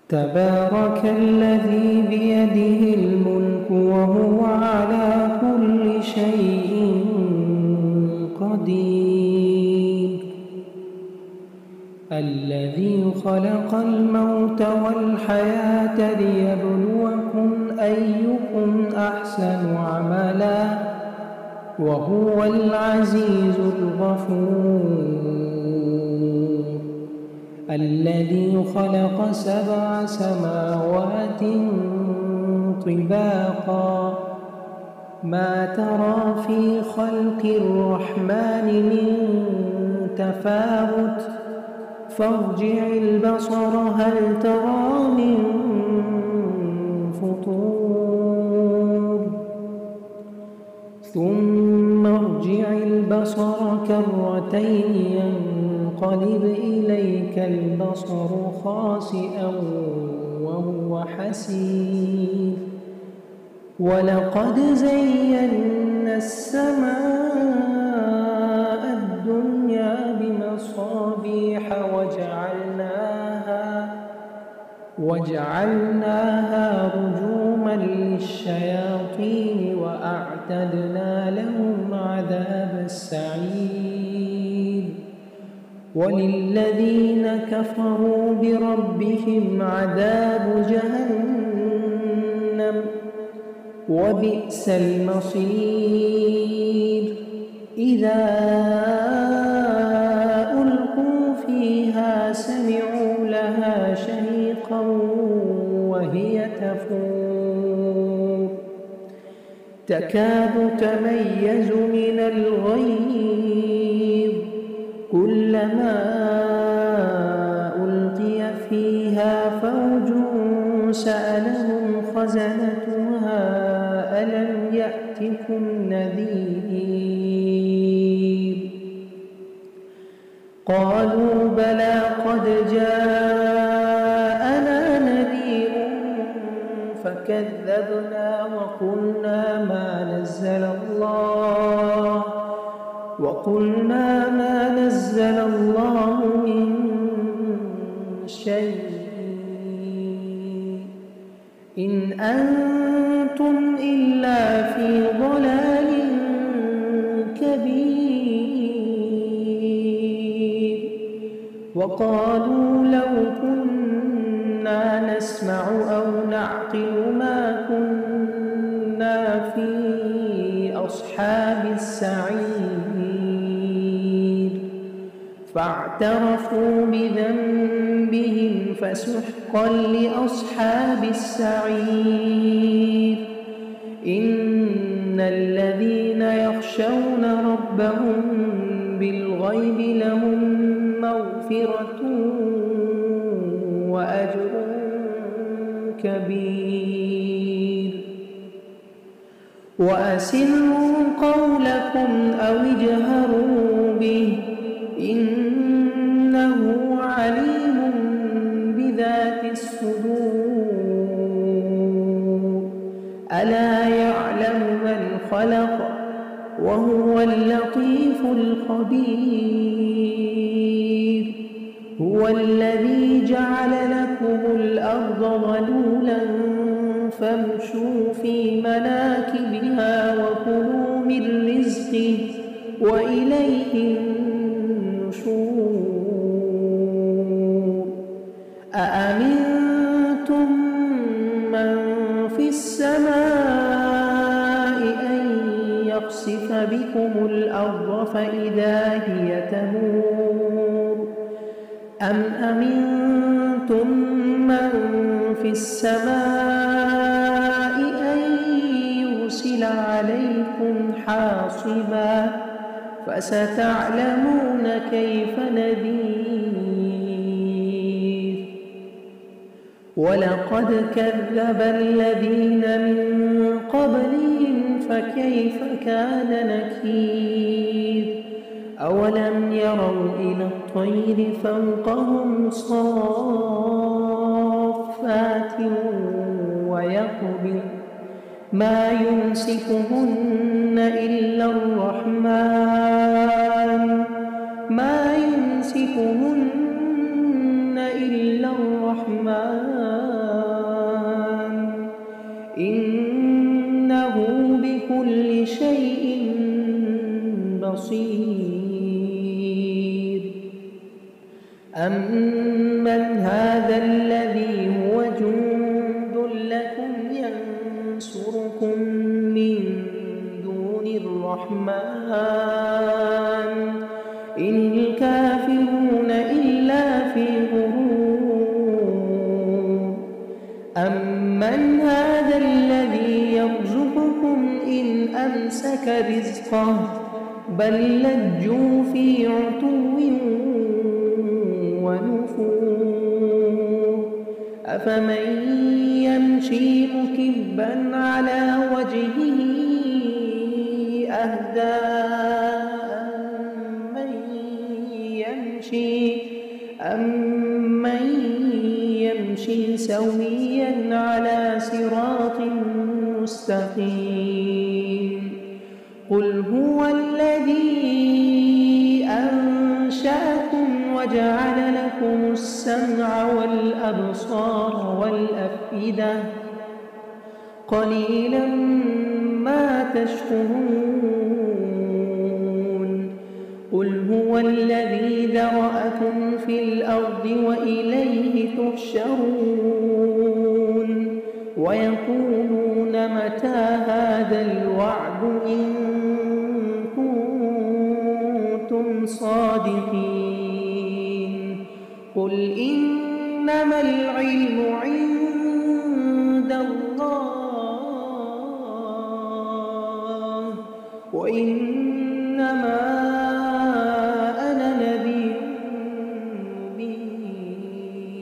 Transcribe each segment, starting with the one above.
تبارك الذي بيده الملك وهو على كل شيء قدير. الذي خلق الموت والحياة ليبلوكم أيكم أحسن عملا وهو العزيز الغفور. الذي خلق 7 سماوات طباقا ما ترى في خلق الرحمن من تفاوت فارجع البصر هل ترى من فطور ثم ارجع البصر كرتين ينقلب إليك البصر خاسئا وهو حسير. ولقد زينا السماء الدنيا بمصابيح وجعلناها رجوما للشياطين وأعتدنا لهم عذاب السعير. وللذين كفروا بربهم عذاب جهنم وبئس المصير. إذا ألقوا فيها سمعوا لها شهيقا وهي تفور تكاد تميز من الغيظ كلما ألقي فيها فوج سألهم خزنتها ألم يأتكم نذير قالوا بلى قد جاءنا نذير فكذبنا وقلنا ما نزل الله من شيء إن أنتم إلا في ضلال كبير. وقالوا لو كنا نسمع أو نعقل ما كنا في أصحاب السعير فاعترفوا بذنبهم فسحقا لأصحاب السعير. إن الذين يخشون ربهم بالغيب لهم مغفرة وأجر كبير. وأسروا قولكم أو اجهروا به إنه عليم بذات الصدور. ألا يعلم من خلق وهو اللطيف الخبير. هو الذي جعل لكم الأرض ذلولا فامشوا في مناكبها وكلوا من رزقه وإليه النشور. أأمنتم من في السماء أن يخسف بكم الأرض فإذا هي تمور أم أمنتم من في السماء أن يرسل عليكم حاصبا فستعلمون كيف نذير. ولقد كذب الذين من قبلهم فكيف كان نكير. أولم يروا إلى الطير فوقهم صافات ويقبض ما يمسكهن إلا الرحمن شيء بصير. أمن هذا الذي هو جند لكم ينصركم من دون الرحمن إن الكافرون إلا في غرور. أمن هذا الذي يرزقكم إن أمسك رزقه بل لجوا في عتو ونفور. أفمن يمشي مكبا على وجهه أهدى أمن يمشي سويا على صراط مستقيم. قل هو الذي أنشأكم وجعل لكم السمع والأبصار والأفئدة قليلا ما تشكرون. قل هو الذي ذرأكم في الأرض وإليه تحشرون. ويقولون متى هذا الوعد إن كنتم صادقين. قل إنما العلم عند الله وإنما أنا نذير مبين.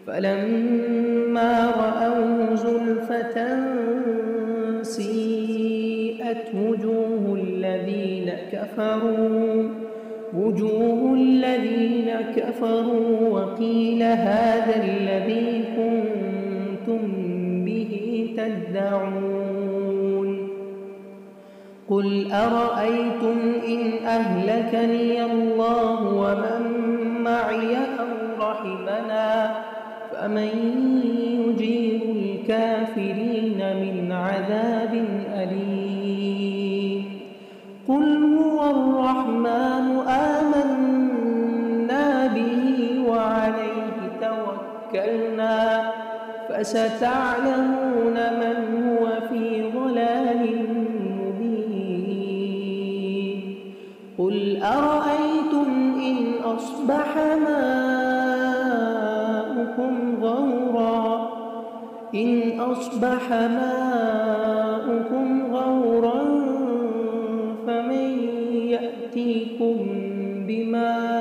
فلما رأوه زلفة سيئت وجوه الذين كفروا وقيل هذا الذي كنتم به تدعون. قل أرأيتم إن أهلكني الله ومن معي أو رحمنا فمن يجير الكافرين من عذاب أليم. قل هو الرحمن آمنا به وعليه توكلنا فستعلمون من هو في ضلال مبين. قل أرأيتم إن أصبح ماؤكم غورا فمن يأتيكم بماء